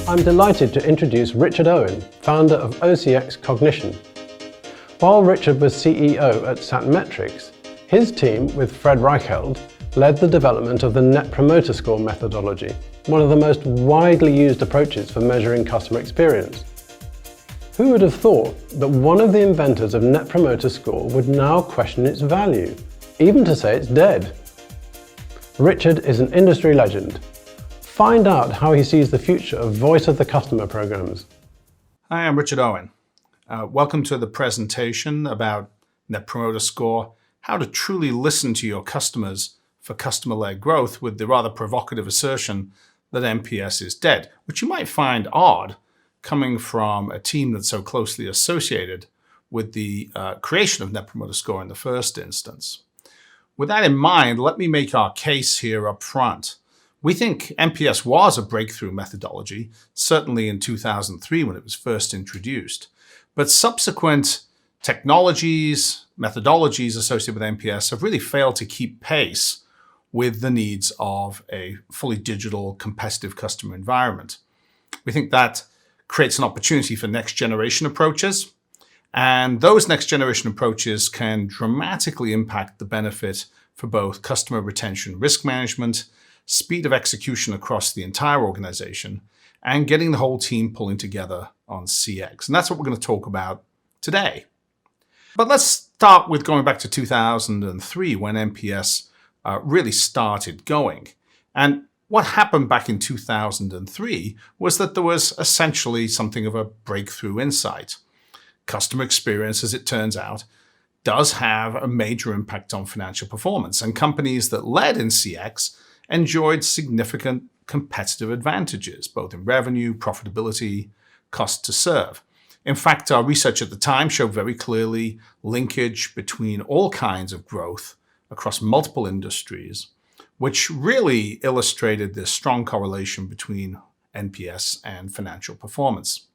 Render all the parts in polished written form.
I'm delighted to introduce Richard Owen, founder of OCX Cognition. While Richard was CEO at Satmetrics, his team, with Fred Reichheld, led the development of the Net Promoter Score methodology, one of the most widely used approaches for measuring customer experience. Who would have thought that one of the inventors of Net Promoter Score would now question its value, even to say it's dead? Richard is an industry legend. Find out how he sees the future of Voice of the Customer programs. Hi, I'm Richard Owen. Welcome to the presentation about Net Promoter Score, how to truly listen to your customers for customer-led growth with the rather provocative assertion that NPS is dead, which you might find odd coming from a team that's so closely associated with the creation of Net Promoter Score in the first instance. With that in mind, let me make our case here up front. We think NPS was a breakthrough methodology, certainly in 2003 when it was first introduced. But subsequent technologies, methodologies associated with NPS have really failed to keep pace with the needs of a fully digital, competitive customer environment. We think that creates an opportunity for next generation approaches. And those next generation approaches can dramatically impact the benefit for both customer retention, risk management, speed of execution across the entire organization, and getting the whole team pulling together on CX. And that's what we're going to talk about today. But let's start with going back to 2003 when NPS really started going. And what happened back in 2003 was that there was essentially something of a breakthrough insight. Customer experience, as it turns out, does have a major impact on financial performance, and companies that led in CX enjoyed significant competitive advantages, both in revenue, profitability, cost to serve. In fact, our research at the time showed very clearly linkage between all kinds of growth across multiple industries, which really illustrated this strong correlation between NPS and financial performance.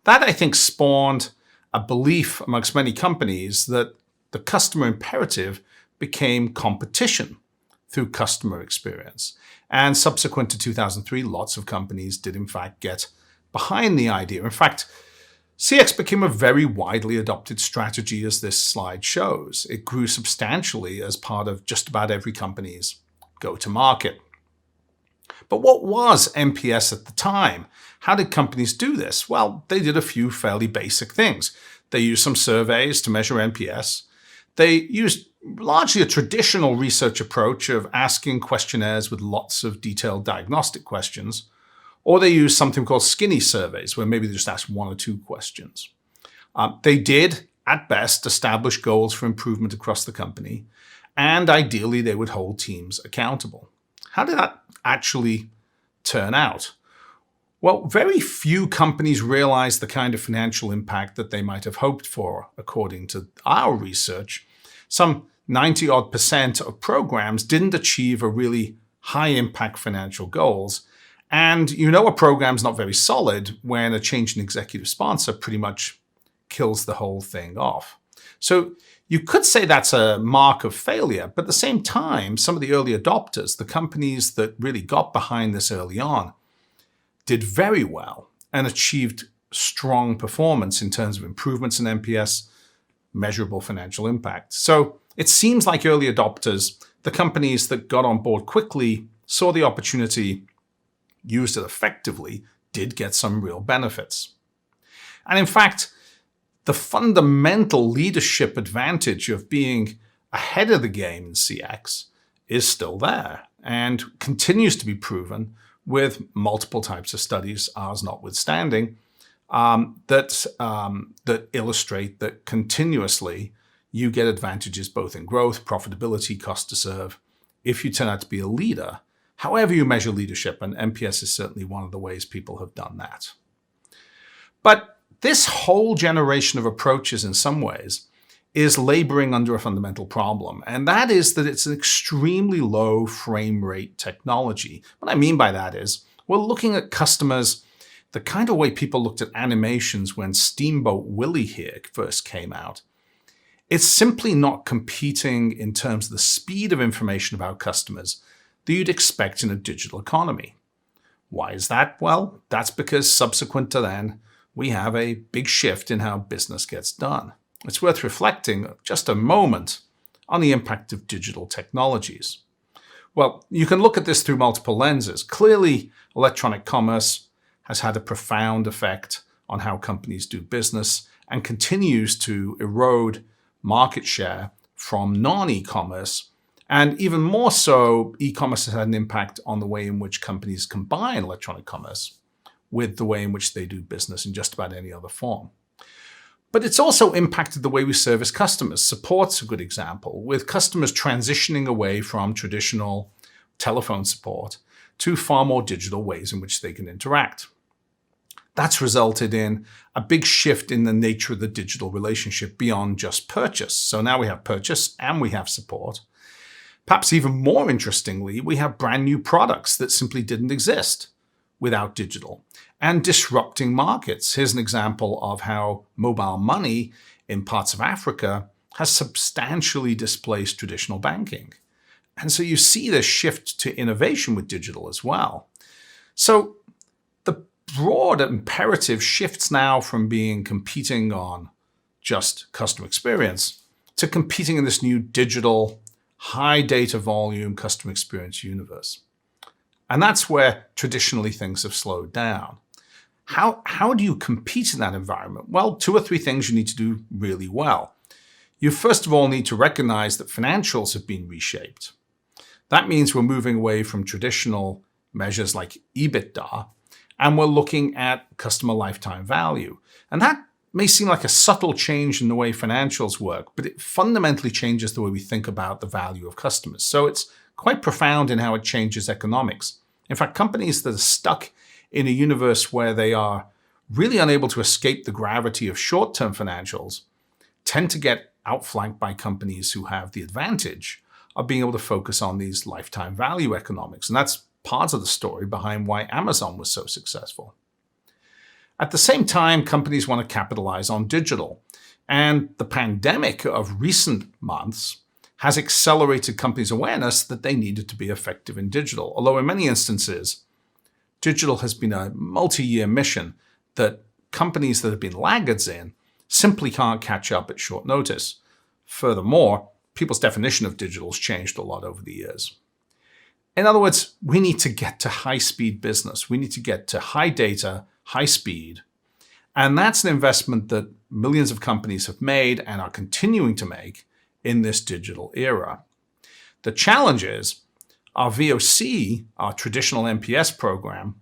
That, I think, spawned a belief amongst many companies that the customer imperative became competition through customer experience. And subsequent to 2003, lots of companies did in fact get behind the idea. In fact, CX became a very widely adopted strategy, as this slide shows. It grew substantially as part of just about every company's go-to-market. But what was NPS at the time? How did companies do this? Well, they did a few fairly basic things. They used some surveys to measure NPS. They used largely a traditional research approach of asking questionnaires with lots of detailed diagnostic questions, or they used something called skinny surveys, where maybe they just asked one or two questions. They did, at best, establish goals for improvement across the company, and ideally they would hold teams accountable. How did that actually turn out? Well, very few companies realized the kind of financial impact that they might have hoped for, according to our research. Some 90-odd% of programs didn't achieve a really high-impact financial goals. And you know a program's not very solid when a change in executive sponsor pretty much kills the whole thing off. So you could say that's a mark of failure, but at the same time, some of the early adopters, the companies that really got behind this early on, did very well and achieved strong performance in terms of improvements in NPS, measurable financial impact. So it seems like early adopters, the companies that got on board quickly, saw the opportunity, used it effectively, did get some real benefits. And in fact, the fundamental leadership advantage of being ahead of the game in CX is still there and continues to be proven with multiple types of studies, ours notwithstanding, that illustrate that continuously you get advantages both in growth, profitability, cost to serve, if you turn out to be a leader, however you measure leadership, and NPS is certainly one of the ways people have done that. But this whole generation of approaches in some ways is laboring under a fundamental problem, and that is that it's an extremely low frame rate technology. What I mean by that is we're looking at customers the kind of way people looked at animations when Steamboat Willie here first came out. It's simply not competing in terms of the speed of information about customers that you'd expect in a digital economy. Why is that? Well, that's because subsequent to then, we have a big shift in how business gets done. It's worth reflecting just a moment on the impact of digital technologies. Well, you can look at this through multiple lenses. Clearly, electronic commerce has had a profound effect on how companies do business and continues to erode market share from non-e-commerce. And even more so, e-commerce has had an impact on the way in which companies combine electronic commerce with the way in which they do business in just about any other form. But it's also impacted the way we service customers. Support's a good example, with customers transitioning away from traditional telephone support to far more digital ways in which they can interact. That's resulted in a big shift in the nature of the digital relationship beyond just purchase. So now we have purchase and we have support. Perhaps even more interestingly, we have brand new products that simply didn't exist without digital and disrupting markets. Here's an example of how mobile money in parts of Africa has substantially displaced traditional banking. And so you see this shift to innovation with digital as well. So the broad imperative shifts now from being competing on just customer experience to competing in this new digital, high data volume customer experience universe. And that's where traditionally things have slowed down. How do you compete in that environment? Well, 2 or 3 things you need to do really well. You first of all need to recognize that financials have been reshaped. That means we're moving away from traditional measures like EBITDA, and we're looking at customer lifetime value. And that may seem like a subtle change in the way financials work, but it fundamentally changes the way we think about the value of customers. So it's quite profound in how it changes economics. In fact, companies that are stuck in a universe where they are really unable to escape the gravity of short-term financials tend to get outflanked by companies who have the advantage of being able to focus on these lifetime value economics. And that's part of the story behind why Amazon was so successful. At the same time, companies want to capitalize on digital. And the pandemic of recent months has accelerated companies' awareness that they needed to be effective in digital. Although in many instances, digital has been a multi-year mission that companies that have been laggards in simply can't catch up at short notice. Furthermore, people's definition of digital has changed a lot over the years. In other words, we need to get to high-speed business. We need to get to high data, high speed. And that's an investment that millions of companies have made and are continuing to make in this digital era. The challenge is our VOC, our traditional NPS program,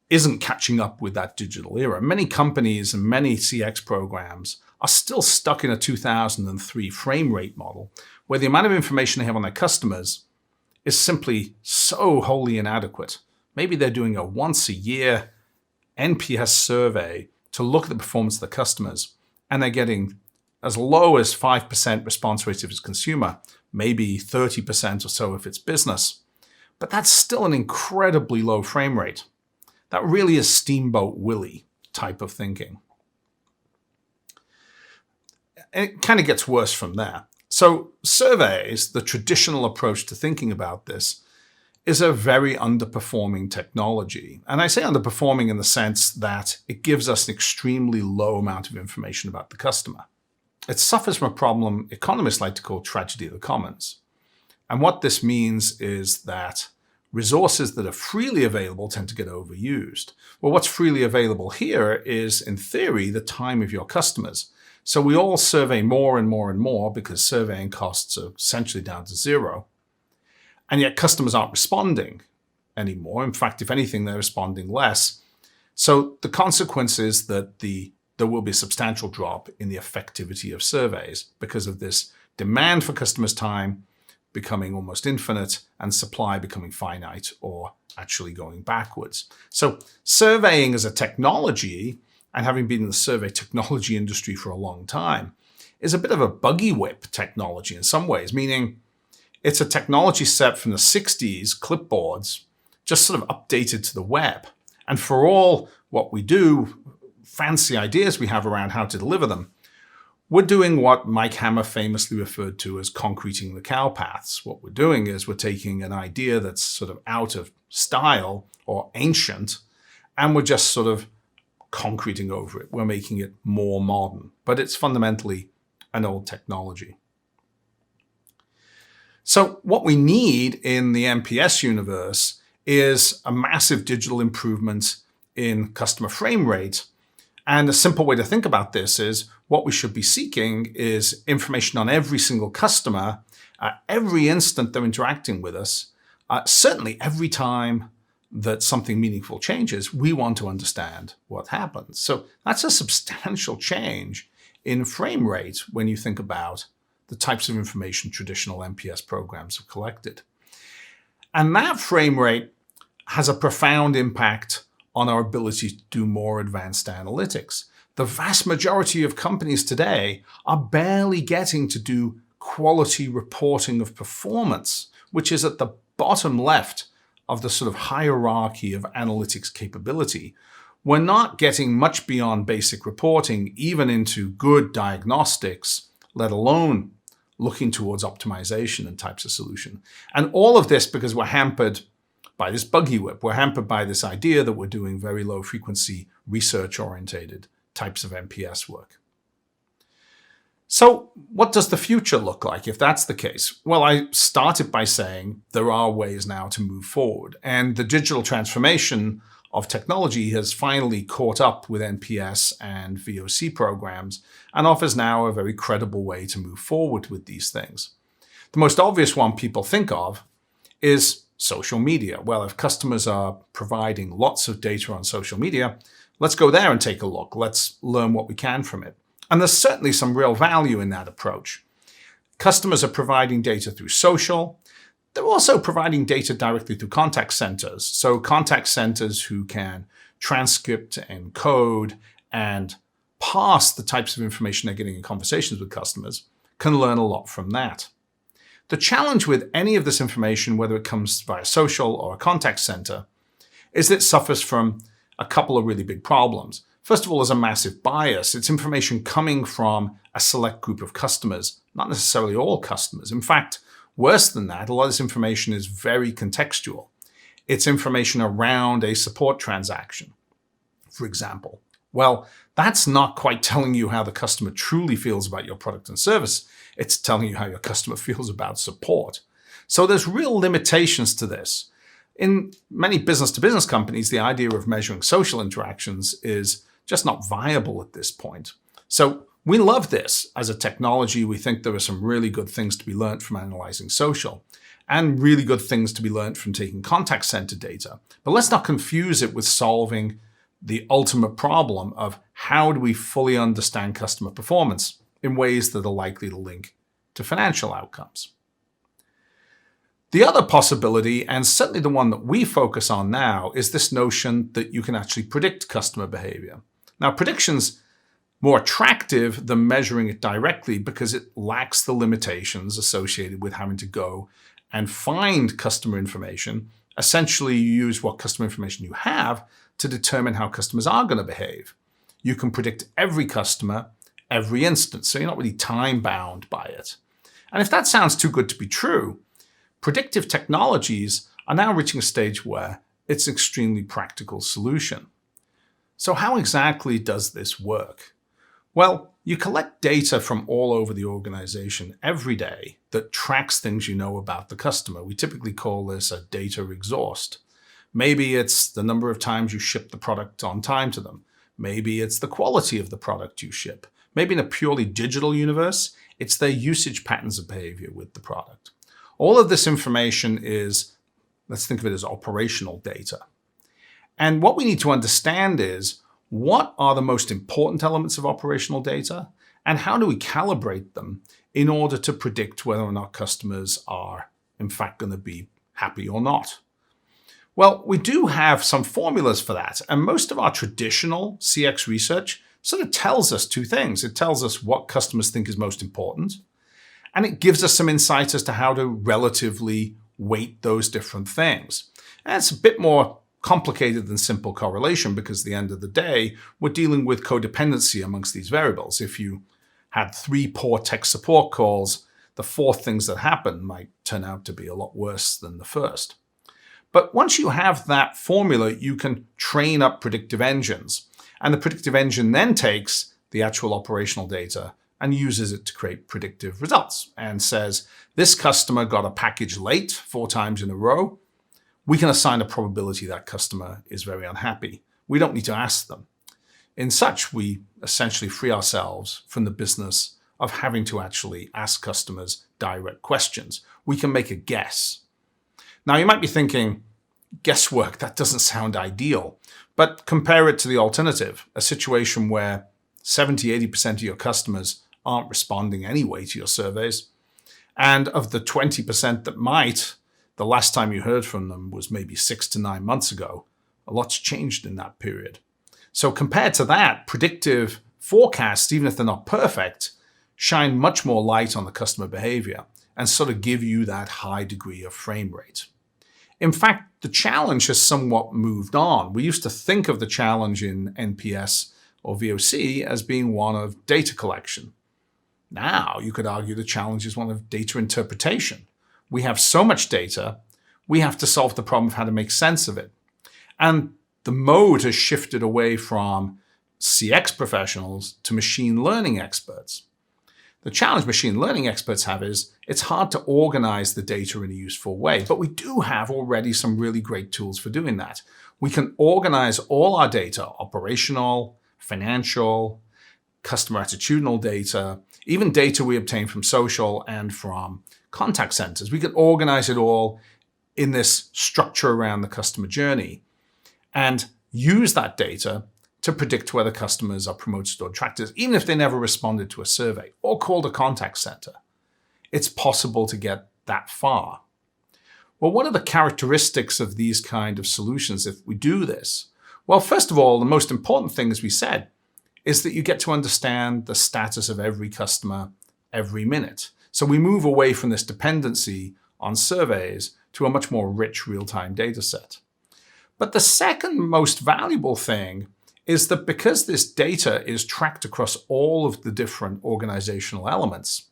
isn't catching up with that digital era. Many companies and many CX programs are still stuck in a 2003 frame rate model where the amount of information they have on their customers is simply so wholly inadequate. Maybe they're doing a once a year NPS survey to look at the performance of the customers, and they're getting as low as 5% response rate if it's consumer, maybe 30% or so if it's business. But that's still an incredibly low frame rate. That really is Steamboat Willie type of thinking. And it kind of gets worse from there. So surveys, the traditional approach to thinking about this, is a very underperforming technology. And I say underperforming in the sense that it gives us an extremely low amount of information about the customer. It suffers from a problem economists like to call tragedy of the commons. And what this means is that resources that are freely available tend to get overused. Well, what's freely available here is, in theory, the time of your customers. So we all survey more and more and more because surveying costs are essentially down to zero. And yet customers aren't responding anymore. In fact, if anything, they're responding less. So the consequence is that there will be a substantial drop in the effectivity of surveys because of this demand for customers' time becoming almost infinite and supply becoming finite or actually going backwards. So surveying as a technology, and having been in the survey technology industry for a long time, is a bit of a buggy whip technology in some ways, meaning it's a technology set from the 60s, clipboards, just sort of updated to the web. And for all what we do, fancy ideas we have around how to deliver them, We're doing what Mike Hammer famously referred to as concreting the cow paths. What we're doing is we're taking an idea that's sort of out of style or ancient, and we're just sort of concreting over it. We're making it more modern, but it's fundamentally an old technology. So what we need in the NPS universe is a massive digital improvement in customer frame rate. And a simple way to think about this is what we should be seeking is information on every single customer, every instant they're interacting with us. Certainly every time that something meaningful changes, we want to understand what happens. So that's a substantial change in frame rate when you think about the types of information traditional NPS programs have collected. And that frame rate has a profound impact on our ability to do more advanced analytics. The vast majority of companies today are barely getting to do quality reporting of performance, which is at the bottom left of the sort of hierarchy of analytics capability. We're not getting much beyond basic reporting, even into good diagnostics, let alone looking towards optimization and types of solution. And all of this because we're hampered by this buggy whip. We're hampered by this idea that we're doing very low frequency research-orientated types of NPS work. So what does the future look like if that's the case? Well, I started by saying there are ways now to move forward, and the digital transformation of technology has finally caught up with NPS and VOC programs and offers now a very credible way to move forward with these things. The most obvious one people think of is social media. Well, if customers are providing lots of data on social media, let's go there and take a look. Let's learn what we can from it. And there's certainly some real value in that approach. Customers are providing data through social. They're also providing data directly through contact centers. So contact centers who can transcript, encode, and parse the types of information they're getting in conversations with customers can learn a lot from that. The challenge with any of this information, whether it comes via social or a contact center, is that it suffers from a couple of really big problems. First of all, there's a massive bias. It's information coming from a select group of customers, not necessarily all customers. In fact, worse than that, a lot of this information is very contextual. It's information around a support transaction, for example. Well, that's not quite telling you how the customer truly feels about your product and service. It's telling you how your customer feels about support. So there's real limitations to this. In many business-to-business companies, the idea of measuring social interactions is just not viable at this point. So we love this as a technology. We think there are some really good things to be learned from analyzing social and really good things to be learned from taking contact center data. But let's not confuse it with solving the ultimate problem of how do we fully understand customer performance in ways that are likely to link to financial outcomes. The other possibility, and certainly the one that we focus on now, is this notion that you can actually predict customer behavior. Now, prediction's more attractive than measuring it directly because it lacks the limitations associated with having to go and find customer information. Essentially, you use what customer information you have to determine how customers are going to behave. You can predict every customer, every instance, so you're not really time-bound by it. And if that sounds too good to be true, predictive technologies are now reaching a stage where it's an extremely practical solution. So how exactly does this work? Well, you collect data from all over the organization every day that tracks things you know about the customer. We typically call this a data exhaust. Maybe it's the number of times you ship the product on time to them. Maybe it's the quality of the product you ship. Maybe in a purely digital universe, it's their usage patterns of behavior with the product. All of this information is, let's think of it as operational data. And what we need to understand is what are the most important elements of operational data and how do we calibrate them in order to predict whether or not customers are in fact going to be happy or not. Well, we do have some formulas for that, and most of our traditional CX research sort of tells us two things. It tells us what customers think is most important, and it gives us some insights as to how to relatively weight those different things. And it's a bit more complicated than simple correlation because at the end of the day, we're dealing with codependency amongst these variables. If you had 3 poor tech support calls, the 4 things that happened might turn out to be a lot worse than the first. But once you have that formula, you can train up predictive engines. And the predictive engine then takes the actual operational data and uses it to create predictive results and says, this customer got a package late 4 times in a row. We can assign a probability that customer is very unhappy. We don't need to ask them. In such, we essentially free ourselves from the business of having to actually ask customers direct questions. We can make a guess. Now, you might be thinking, guesswork, that doesn't sound ideal. But compare it to the alternative, a situation where 70-80% of your customers aren't responding anyway to your surveys. And of the 20% that might, the last time you heard from them was maybe 6 to 9 months ago. A lot's changed in that period. So compared to that, predictive forecasts, even if they're not perfect, shine much more light on the customer behavior and sort of give you that high degree of frame rate. In fact, the challenge has somewhat moved on. We used to think of the challenge in NPS or VOC as being one of data collection. Now, you could argue the challenge is one of data interpretation. We have so much data, we have to solve the problem of how to make sense of it. And the mode has shifted away from CX professionals to machine learning experts. The challenge machine learning experts have is it's hard to organize the data in a useful way, but we do have already some really great tools for doing that. We can organize all our data, operational, financial, customer attitudinal data, even data we obtain from social and from contact centers. We can organize it all in this structure around the customer journey and use that data to predict whether customers are promoters or detractors, even if they never responded to a survey or called a contact center. It's possible to get that far. Well, what are the characteristics of these kind of solutions if we do this? Well, first of all, the most important thing, as we said, is that you get to understand the status of every customer every minute. So we move away from this dependency on surveys to a much more rich real-time data set. But the second most valuable thing is that because this data is tracked across all of the different organizational elements,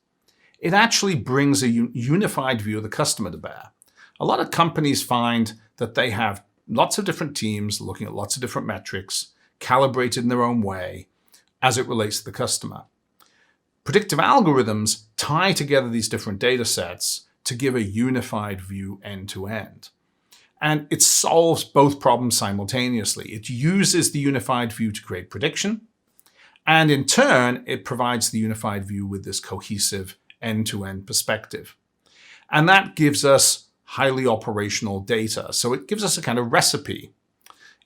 it actually brings a unified view of the customer to bear. A lot of companies find that they have lots of different teams looking at lots of different metrics, calibrated in their own way as it relates to the customer. Predictive algorithms tie together these different data sets to give a unified view end to end. And it solves both problems simultaneously. It uses the unified view to create prediction, and in turn, it provides the unified view with this cohesive end-to-end perspective. And that gives us highly operational data. So it gives us a kind of recipe.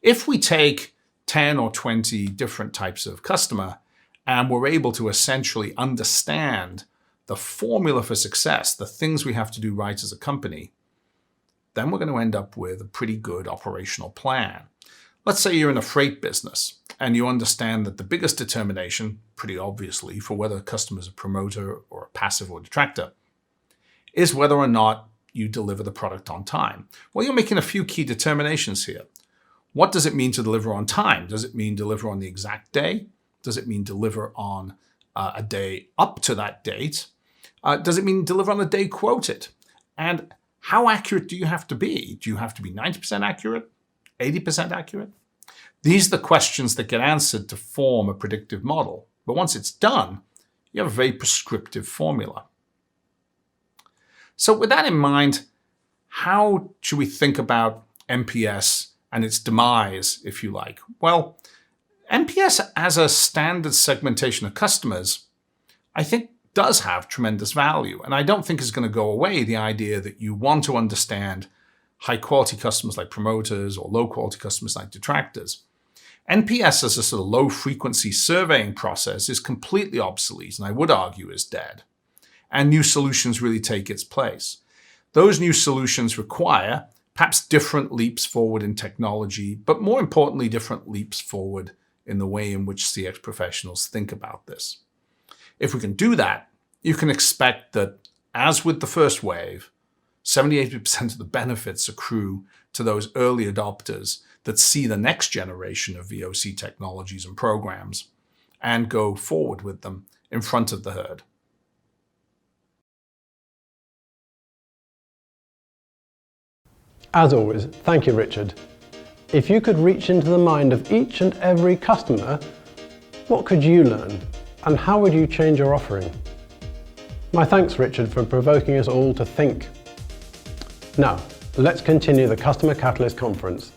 If we take 10 or 20 different types of customer and we're able to essentially understand the formula for success, the things we have to do right as a company, then we're going to end up with a pretty good operational plan. Let's say you're in a freight business and you understand that the biggest determination, pretty obviously, for whether a customer is a promoter or a passive or detractor, is whether or not you deliver the product on time. Well, you're making a few key determinations here. What does it mean to deliver on time? Does it mean deliver on the exact day? Does it mean deliver on a day up to that date? Does it mean deliver on the day quoted? And how accurate do you have to be? Do you have to be 90% accurate? 80% accurate? These are the questions that get answered to form a predictive model. But once it's done, you have a very prescriptive formula. So with that in mind, how should we think about NPS and its demise, if you like? Well, NPS as a standard segmentation of customers, I think does have tremendous value. And I don't think it's going to go away, the idea that you want to understand high-quality customers like promoters or low-quality customers like detractors. NPS as a sort of low-frequency surveying process is completely obsolete, and I would argue is dead. And new solutions really take its place. Those new solutions require perhaps different leaps forward in technology, but more importantly, different leaps forward in the way in which CX professionals think about this. If we can do that, you can expect that, as with the first wave, 70-80% of the benefits accrue to those early adopters that see the next generation of VOC technologies and programs and go forward with them in front of the herd. As always, thank you, Richard. If you could reach into the mind of each and every customer, what could you learn, and how would you change your offering? My thanks, Richard, for provoking us all to think. Now, let's continue the Customer Catalyst Conference.